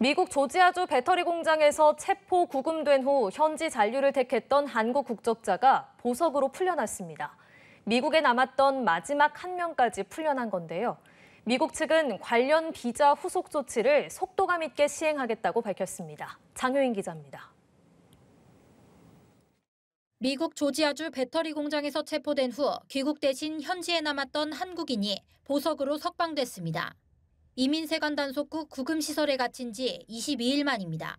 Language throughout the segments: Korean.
미국 조지아주 배터리 공장에서 체포 구금된 후 현지 잔류를 택했던 한국 국적자가 보석으로 풀려났습니다. 미국에 남았던 마지막 한 명까지 풀려난 건데요. 미국 측은 관련 비자 후속 조치를 속도감 있게 시행하겠다고 밝혔습니다. 장효인 기자입니다. 미국 조지아주 배터리 공장에서 체포된 후 귀국 대신 현지에 남았던 한국인이 보석으로 석방됐습니다. 이민세관 단속국 구금시설에 갇힌 지 22일 만입니다.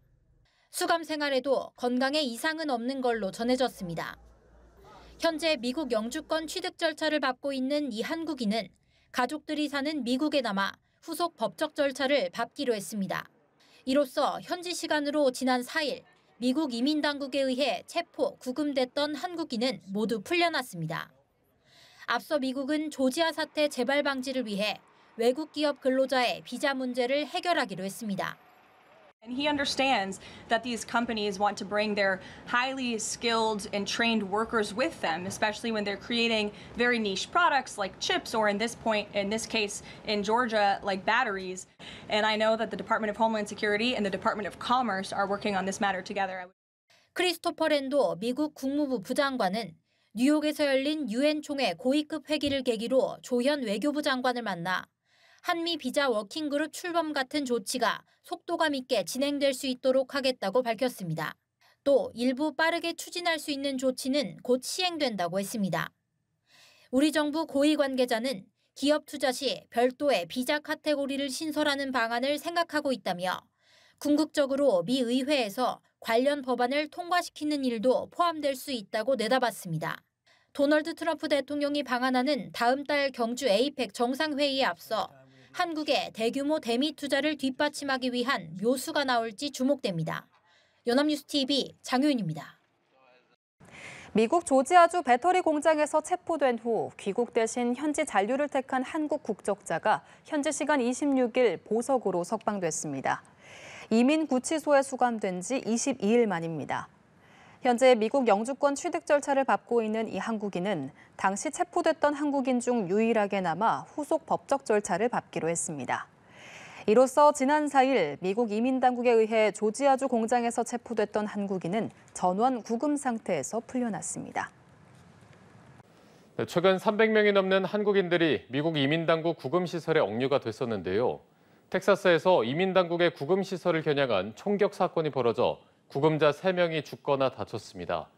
수감 생활에도 건강에 이상은 없는 걸로 전해졌습니다. 현재 미국 영주권 취득 절차를 밟고 있는 이 한국인은 가족들이 사는 미국에 남아 후속 법적 절차를 밟기로 했습니다. 이로써 현지 시간으로 지난 4일 미국 이민당국에 의해 체포, 구금됐던 한국인은 모두 풀려났습니다. 앞서 미국은 조지아 사태 재발 방지를 위해 외국 기업 근로자의 비자 문제를 해결하기로 했습니다. And he understands that these companies want to bring their highly skilled and trained workers with them, especially when they're creating very niche products like chips or in this case in Georgia, like batteries. And I know that the Department of Homeland Security and the Department of Commerce are working on this matter together. 크리스토퍼 랜도 미국 국무부 부장관은 뉴욕에서 열린 유엔 총회 고위급 회기를 계기로 조현 외교부 장관을 만나 한미 비자 워킹그룹 출범 같은 조치가 속도감 있게 진행될 수 있도록 하겠다고 밝혔습니다. 또 일부 빠르게 추진할 수 있는 조치는 곧 시행된다고 했습니다. 우리 정부 고위 관계자는 기업 투자 시 별도의 비자 카테고리를 신설하는 방안을 생각하고 있다며 궁극적으로 미 의회에서 관련 법안을 통과시키는 일도 포함될 수 있다고 내다봤습니다. 도널드 트럼프 대통령이 방한하는 다음 달 경주 에이펙 정상회의에 앞서 한국의 대규모 대미 투자를 뒷받침하기 위한 묘수가 나올지 주목됩니다. 연합뉴스TV 장효인입니다. 미국 조지아주 배터리 공장에서 체포된 후 귀국 대신 현지 잔류를 택한 한국 국적자가 현지 시간 26일 보석으로 석방됐습니다. 이민 구치소에 수감된 지 22일 만입니다. 현재 미국 영주권 취득 절차를 밟고 있는 이 한국인은 당시 체포됐던 한국인 중 유일하게 남아 후속 법적 절차를 밟기로 했습니다. 이로써 지난 4일 미국 이민당국에 의해 조지아주 공장에서 체포됐던 한국인은 전원 구금 상태에서 풀려났습니다. 최근 300명이 넘는 한국인들이 미국 이민당국 구금시설에 억류가 됐었는데요. 텍사스에서 이민당국의 구금시설을 겨냥한 총격 사건이 벌어져 구금자 3명이 죽거나 다쳤습니다.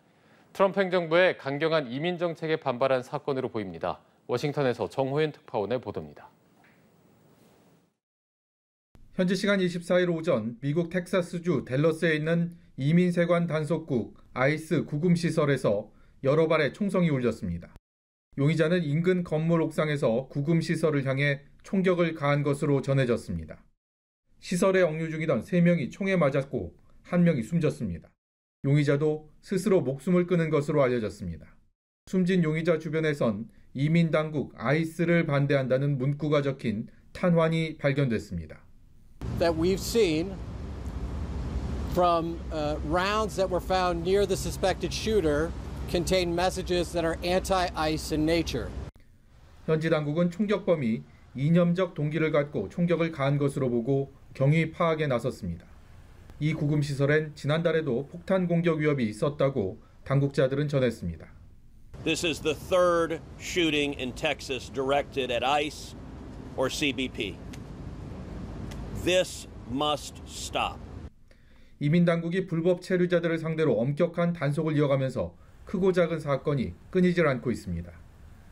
트럼프 행정부의 강경한 이민 정책에 반발한 사건으로 보입니다. 워싱턴에서 정호연 특파원의 보도입니다. 현지 시간 24일 오전 미국 텍사스주 댈러스에 있는 이민세관 단속국 아이스 구금시설에서 여러 발의 총성이 울렸습니다. 용의자는 인근 건물 옥상에서 구금시설을 향해 총격을 가한 것으로 전해졌습니다. 시설에 억류 중이던 3명이 총에 맞았고 1명이 숨졌습니다. 용의자도 스스로 목숨을 끊은 것으로 알려졌습니다. 숨진 용의자 주변에선 이민당국 아이스를 반대한다는 문구가 적힌 탄환이 발견됐습니다. That we've seen from rounds that were found near the suspected shooter contain messages that are anti-ICE in nature. 현지 당국은 총격범이 이념적 동기를 갖고 총격을 가한 것으로 보고 경위 파악에 나섰습니다. 이 구금시설엔 지난달에도 폭탄 공격 위협이 있었다고 당국자들은 전했습니다. This is the third shooting in Texas directed at ICE or CBP. This must stop. 이민당국이 불법 체류자들을 상대로 엄격한 단속을 이어가면서 크고 작은 사건이 끊이질 않고 있습니다.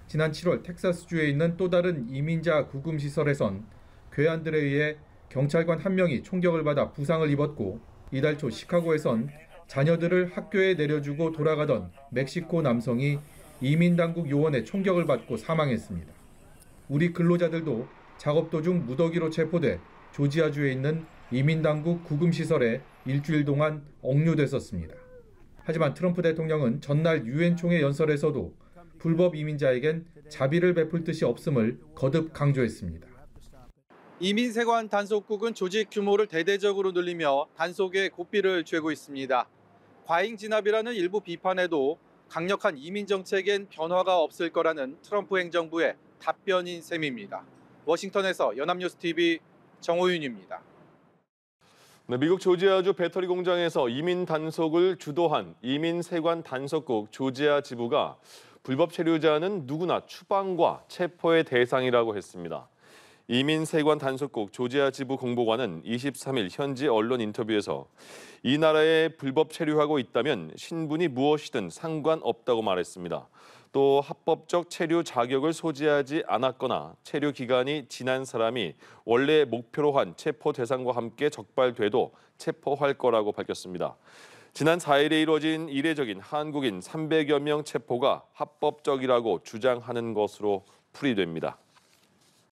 지난 7월 텍사스주에 있는 또 다른 이민자 구금시설에선 괴한들에 의해 경찰관 1명이 총격을 받아 부상을 입었고 이달 초 시카고에선 자녀들을 학교에 내려주고 돌아가던 멕시코 남성이 이민당국 요원의 총격을 받고 사망했습니다. 우리 근로자들도 작업 도중 무더기로 체포돼 조지아주에 있는 이민당국 구금시설에 일주일 동안 억류됐었습니다. 하지만 트럼프 대통령은 전날 유엔 총회 연설에서도 불법 이민자에겐 자비를 베풀 뜻이 없음을 거듭 강조했습니다. 이민세관 단속국은 조직 규모를 대대적으로 늘리며 단속에 고삐를 쬐고 있습니다. 과잉 진압이라는 일부 비판에도 강력한 이민 정책엔 변화가 없을 거라는 트럼프 행정부의 답변인 셈입니다. 워싱턴에서 연합뉴스TV 정호윤입니다. 네, 미국 조지아주 배터리 공장에서 이민 단속을 주도한 이민세관 단속국 조지아 지부가 불법 체류자는 누구나 추방과 체포의 대상이라고 했습니다. 이민세관 단속국 조지아 지부 공보관은 23일 현지 언론 인터뷰에서 이 나라에 불법 체류하고 있다면 신분이 무엇이든 상관없다고 말했습니다. 또 합법적 체류 자격을 소지하지 않았거나 체류 기간이 지난 사람이 원래 목표로 한 체포 대상과 함께 적발돼도 체포할 거라고 밝혔습니다. 지난 4일에 이뤄진 이례적인 한국인 300여 명 체포가 합법적이라고 주장하는 것으로 풀이됩니다.